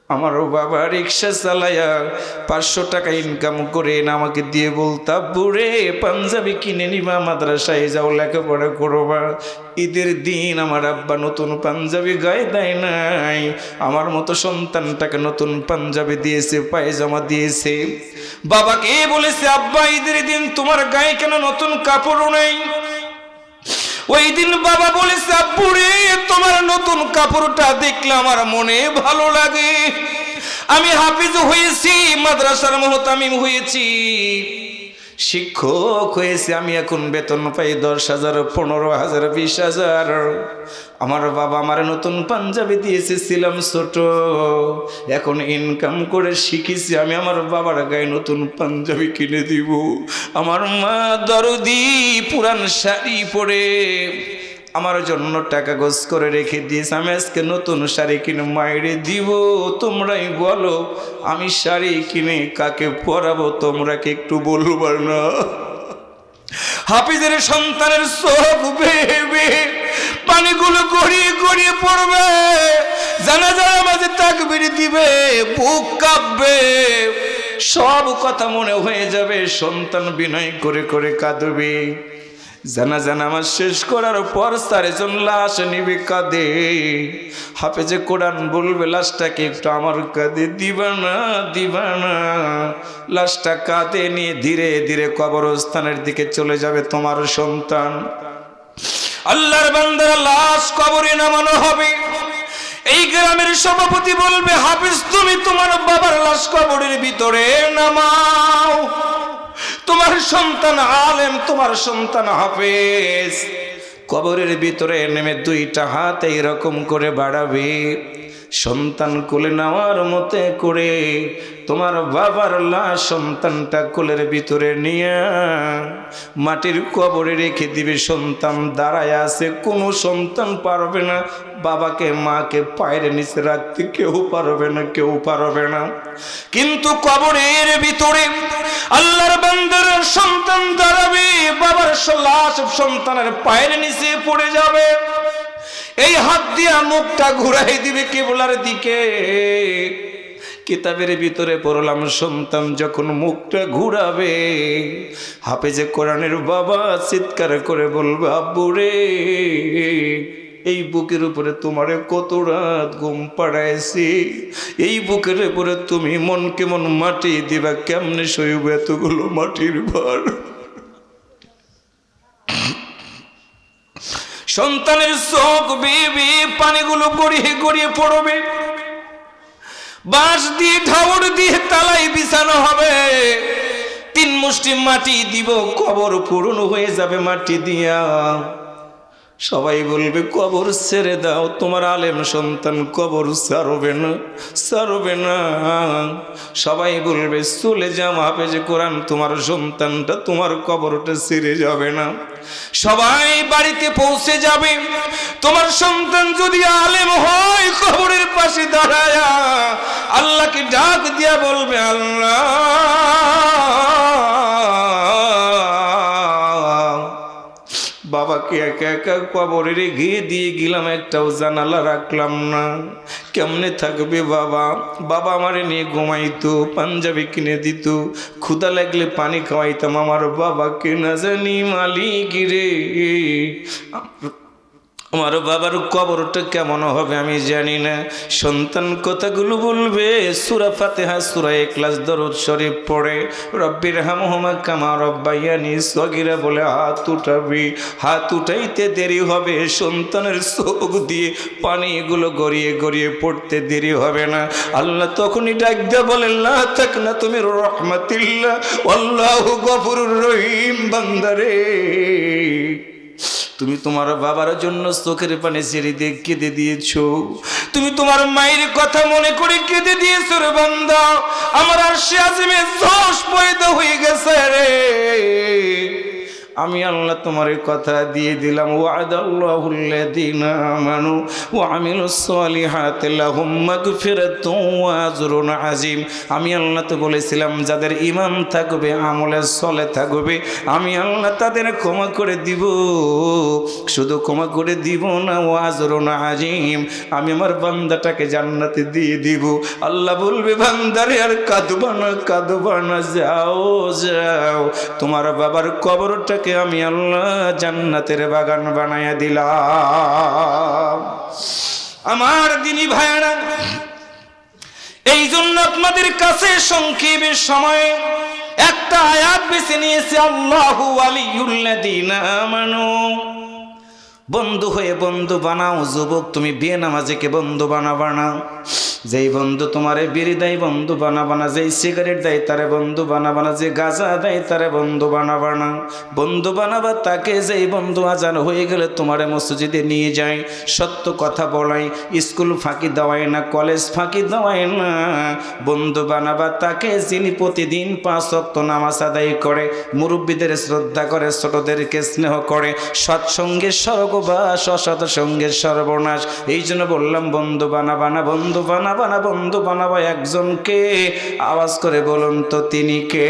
আমার বাবা রিক্সা চালায়া 500 টাকা ইনকাম করে আমাকে দিয়ে বলতো, বুড়ে পাঞ্জাবি কিনে নিবা, মাদ্রাসায় যাও, লেখাপড়া করবা। ঈদের দিন আমার আব্বা নতুন পাঞ্জাবি গায়ে দেয় নাই, আমার মতো সন্তানটাকে নতুন পাঞ্জাবি দিয়েছে, পায়জামা দিয়েছে। বাবাকে বলেছে, আব্বা ঈদের দিন তোমার গায়ে কেন নতুন কাপড় নেই? ওই দিন বাবা বলেছে, আব্বু রে তোমার নতুন কাপড়টা দেখলে আমার মনে ভালো লাগে। আমি হাফিজ হয়েছি, মাদ্রাসার মুহতামিম হয়েছি, শিক্ষক হয়েছে, আমি এখন বেতন পাই 10,000, 15,000, 20,000। আমার বাবা আমার নতুন পাঞ্জাবি দিয়েছে, ছিলাম ছোট, এখন ইনকাম করে শিখেছি, আমি আমার বাবার গায়ে নতুন পাঞ্জাবি কিনে দিব। আমার মা দরদি পুরান শাড়ি পরে আমার জন্য টাকা গোছ করে রেখে দিয়েছে, আমি আজকে নতুন শাড়ি কিনে মাইরে দিব। তোমরাই বলো আমি শাড়ি কিনে কাকে পরাবো? তোমরা কি একটু বলবা না? হাফিজের সন্তানের চোখ বেয়ে বেয়ে পানিগুলো গড়িয়ে গড়িয়ে পড়বে, জানাজার মাঝে তাকবীর দিবে, বুক কাঁপবে, সব কথা মনে হয়ে যাবে, সন্তান বিনয় করে করে কাঁদবে। জানাজা নামাজ শেষ করার পর 4 জন লাশ নিবে কাঁদে। হাফেজে কোরআন বলবে, লাশটাকে একটু আমার কাঁধে দিবা না, দিবা না। লাশটা কাঁধে নিয়ে ধীরে ধীরে কবরস্থানের দিকে চলে যাবে তোমার সন্তান। আল্লাহর বান্দারা লাশ কবরে নামানো হবে। এই গ্রামের সভাপতি বলবে, হাফেজ তুমি তোমার বাবার লাশ কবরের ভিতরে নামাও। তোমার সন্তান আলেম, তোমার সন্তান হাফেজ। কবরের ভিতরে নেমে 2টা হাত এইরকম করে বাড়াবে, সন্তান কোলে নেওয়ার মতে করে তোমার বাবার লাশ সন্তানটা কোলের ভিতরে নিয়ে মাটির কবরে রেখে দিবে। সন্তান দাঁড়ায় আছে, কোনো সন্তান পারবে না বাবাকে মাকে পায়ের নিচে রাখতে, কেউ পারবে না, কেউ পারবে না। কিন্তু কবরের ভিতরে আল্লাহর বান্দার সন্তান দাঁড়াবে, বাবার লাশ সন্তানের পায়ের নিচে পড়ে যাবে। এই হাত দিয়া মুখটা ঘুরাই দিবে কিবলার দিকে। কিতাবের ভিতরে পড়লাম, সন্তান যখন মুখটা ঘুরাবে, হাফেজে কোরআনের বাবা চিৎকার করে বলবে, আব্বু রে এই বুকের উপরে তোমারে কত রাত ঘুম পাড়াইছি, এই বুকের উপরে তুমি মন কেমন মাটি দিবা, কেমনে সইব এতগুলো মাটির ভার। সন্তানের চোখ বেয়ে পানিগুলো গড়িয়ে গড়িয়ে পড়বে। বাঁশ দিয়ে ঢাউর দিয়ে তালাই বিছানো হবে, 3 মুষ্টি মাটি দিব, কবর পূরণ হয়ে যাবে মাটি দিয়া। সবাই বলবে, কবর ছেড়ে দাও, তোমার আলেম সন্তান কবর ছাড়বে না, ছাড়বে না। সবাই বলবে, চলে যাও হাফেজে কোরআন, তোমার সন্তানটা তোমার কবরটা ছেড়ে যাবে না। সবাই বাড়িতে পৌঁছে যাবে। তোমার সন্তান যদি আলেম হয়, কবরের পাশে দাঁড়ায়া আল্লাহকে ডাক দিয়া বলবে, আল্লাহ বাবাকে একা একা কবরে রেখে দিয়ে গেলাম, একটাও জানালা রাখলাম না, কেমনে থাকবে বাবা? বাবা আমারে নিয়ে ঘুমাইতো, পাঞ্জাবি কিনে দিত, ক্ষুধা লাগলে পানি খাওয়াইতাম আমার বাবাকে, না জানি মালিক রে আমার বাবার কবরটা কেমন হবে আমি জানি না। সন্তান কথাগুলো বলবে, সূরা ফাতিহা, সূরা ইখলাস, দরুদ শরীফ পড়ে, রব্বির হামহুমা কামা রব্বায়ানি সগীরা বলে হাত উঠাবি। হাত উঠাইতে দেরি হবে, সন্তানের চোখ দিয়ে পানিগুলো গড়িয়ে গড়িয়ে পড়তে দেরি হবে না। আল্লাহ তখনই ডাক দিয়ে বলে, লা তাকনা তুমি রহমাতিল্লাহ আল্লাহু গফুরুর রহিম। বান্দারে তুমি তোমার বাবার জন্য চোখের পানি ছেড়ে দিয়ে কেঁদে দিয়েছো, তুমি তোমার মায়ের কথা মনে করে কেঁদে দিয়েছো রে বান্দা। আমার আরশে আজিমে জোশ পয়দা হয়ে গেছে রে, আমি আল্লাহ তোমার কথা দিয়ে দিলাম, ওয়াদাল্লাহুল্লাযীনা আমানু ওয়া আমিলুস সলিহাতি লাহুম মাগফিরাতুন ওয়া আজরুন আযীম। আমি আল্লাহ তো বলেছিলাম যাদের ঈমান থাকবে, আমলে সলে থাকবে, আমি আল্লাহ তাদের ক্ষমা করে দিব। শুধু ক্ষমা করে দিব না, ওয়া আজরুন আযীম, আমি আমার বান্দাটাকে জান্নাতে দিয়ে দিব। আল্লাহ বলবে বান্দারে আর কাঁদবা না, যাও যাও, তোমার বাবার কবরটাকে আমি আল্লাহ জান্নাতের বাগান বানায়া দিলাম। আমার দিনী ভাইরা, এই জন্য আপনাদের কাছে সংক্ষেপে সময়ে একটা আয়াত বেছে নিয়েছে, আল্লাহু ওয়ালিয়ুল্লাযীনা আমানু। বন্ধু হয়ে বন্ধু বানাও। যুবক, তুমি বিয়ে নামাজিকে বন্ধু বানাবা না। যেই বন্ধু তোমারে বিড়ি দেয় বন্ধু বানাবা না, যেই সিগারেট দেয় তারে বন্ধু বানাবা না, যে গাঁজা দেয় তারে বন্ধু বানাবা না। বন্ধু বানাবা তাকে যেই বন্ধু আজান হয়ে গেলে তোমারে মসজিদে নিয়ে যায়, সত্য কথা বলায়, স্কুল ফাঁকি দেওয়ায় না, কলেজ ফাঁকি দেওয়ায় না। বন্ধু বানাবা তাকে যিনি প্রতিদিন 5 ওয়াক্ত নামাজ আদায় করে, মুরব্বীদের শ্রদ্ধা করে, ছোটদেরকে স্নেহ করে, সৎসঙ্গের স্বর্গবাস, অসৎ সঙ্গের সর্বনাশ। এই জন্য বললাম বন্ধু বানাবা না, বন্ধু বানাবা না, বন্ধু বানাবা একজনকে। আওয়াজ করে বলুন তো তিনি কে?